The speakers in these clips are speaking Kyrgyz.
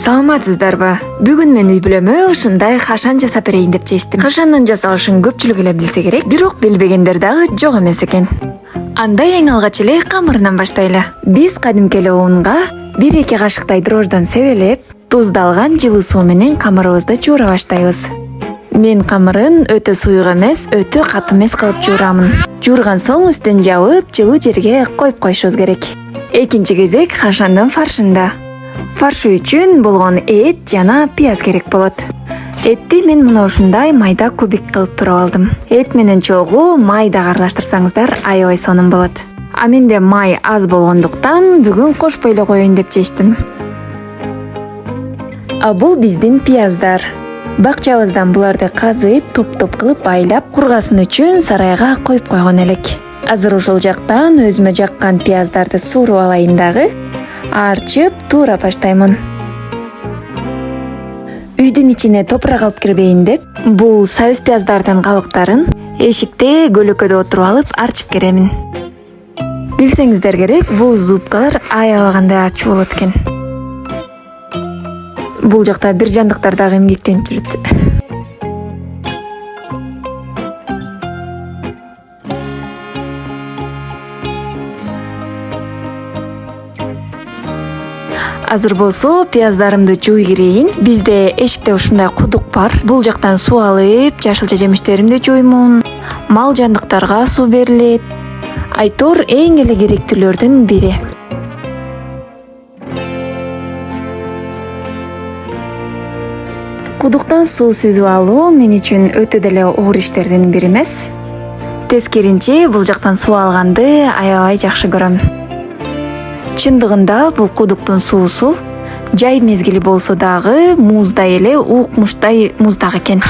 Саламатсыздарбы? Бүгүн мен үй бүлөмө ушундай кашан жасап берейин деп чечтим. Кашандын жасалышын көпчүлүк эле билсе керек, бирок билбегендер дагы жок эмес экен. Анда эң алгач эле камырынан баштайлы. Биз кадимки эле унга 1-2 кашыктай дрожждон себелеп, туздалган жылуу суу менен камырыбызды жуура баштайбыз. Мен камырын өтө суюк эмес, өтө катуу эмес кылып жуурамын. Жуурган соң үстүн жабып, жылуу жерге коюп коюшубуз керек. Экинчи кезек кашандын фаршында. Фарш үчүн болгон эт жана пияз керек болот. Этти мен мына ушундай майда кубик кылып туруп алдым. Эт менен чогуу майда аралаштырсаңыздар аябай сонун болот. А менде май аз болгондуктан бүгүн кошпой эле коеюн деп чечтим. А бул биздин пияздар. Бакчабыздан буларды казып, топ-топ кылып айлап, кургасын үчүн сарайга коюп койгон элек. Азыр ушул жактан өзүмө жаккан пияздарды сууруп алайын дагы. Арчып, туура баштаймын. Үйдүн ичине топурак алып кирбейин деп, бул сабыз пияздардын кабыктарын эшикте көлөкөдө отуруп алып арчып керемин. Билсеңиздер керек, бул зубкалар аябай кандай ачуу болот экен. Бул жакта бир жандыктар дагы эмгектенип жүрөт. Азыр болсо пияздарымды жууй кирейин. Бизде эшикте ушундай кудук бар. Бул жактан суу алып, жашылча жемиштеримди жуймун. Мал жандыктарга суу берилет. Айтор эң эле керектүүлөрдүн бири. Кудуктан суу сүзүп алуу мен үчүн өтө деле оор иштердин бири эмес. Тескеринче бул жактан суу алганды аябай жакшы көрөм. Чындыгында бул кудуктун суусу жай мезгили болсо дагы муздай эле укмуштай муздак экен.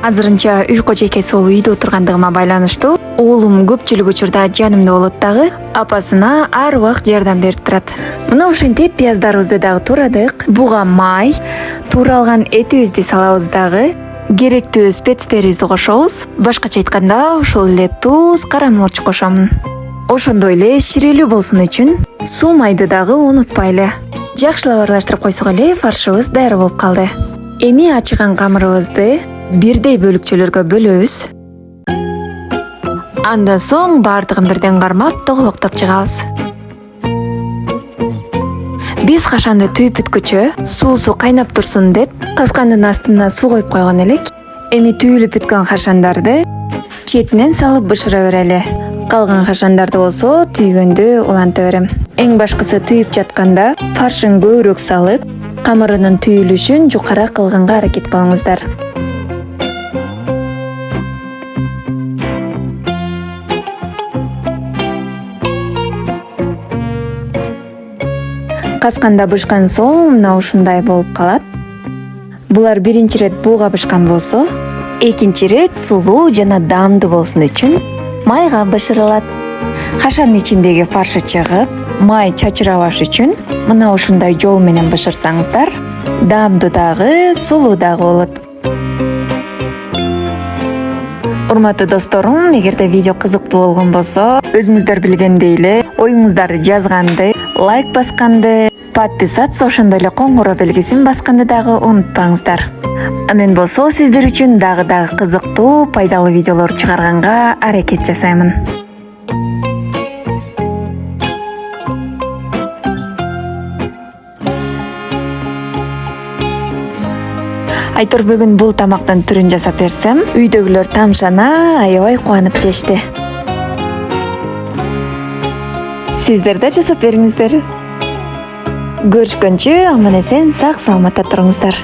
Азырынча уйку жекеси болуп үйдө отургандыгыма байланыштуу уулум көпчүлүк учурда жанымда болот дагы, апасына ар убакыт жардам берип турат. Мына ушинтип пияздарыбызды дагы турадык. Буга май, тууралган этибизди салабыз дагы, керектүү спецтерибизди кошобуз. Башкача айтканда, ошол эле туз, кара мурч кошомун. Ошондой эле ширелүү болсун үчүн суу майды дагы унутпайлы. Жакшылап аралаштырып койсок эле фаршыбыз даяр болуп калды. Эми ачыган камырыбызды бирдей бөлүкчөлөргө бөлөбүз. Андан соң бардыгын бирден кармап, тоголоктоп чыгабыз. Биз кашанды түйүп бүткүчө, суусу кайнап турсун деп, каскандын астына суу коюп койгон элек. Эми түйүлүп бүткөн кашандарды четинен салып бышыра берели. Калган кашандарды болсо түйгөндө уланта берем. Эң башкысы түйүп жатканда фаршын көбүрөөк салып, камырынын түйүлүшүн жукара кылганга аракет кылыңыздар. Касканда бышкан соң мына ушундай болуп калат. Булар биринчи ирет бууга бышкан болсо, экинчи ирет сулуу жана даамдуу болсун үчүн майга бышырылат. Кашандын ичиндеги фаршы чыгып, май чачырабаш үчүн мына ушундай жол менен бышырсаңыздар, даамдуу дагы, сулуу дагы болот. Урматтуу досторум, эгерде видео кызыктуу болгон болсо, өзүңүздөр билгендей эле оюңуздарды жазганды, лайк басканды, подписаться, ошондой эле коңгуроо белгисин басканды дагы унутпаңыздар. А мен болсо сиздер үчүн дагы кызыктуу, пайдалуу видеолор чыгарганга аракет жасаймын. Айтор бүгүн бул тамактын түрүн жасап берсем, үйдөгүлөр тамшана аябай кубанып жешти. Сиздер да жасап бериңиздер. Көрүшкөнчө аман эсен, сак саламатта туруңуздар.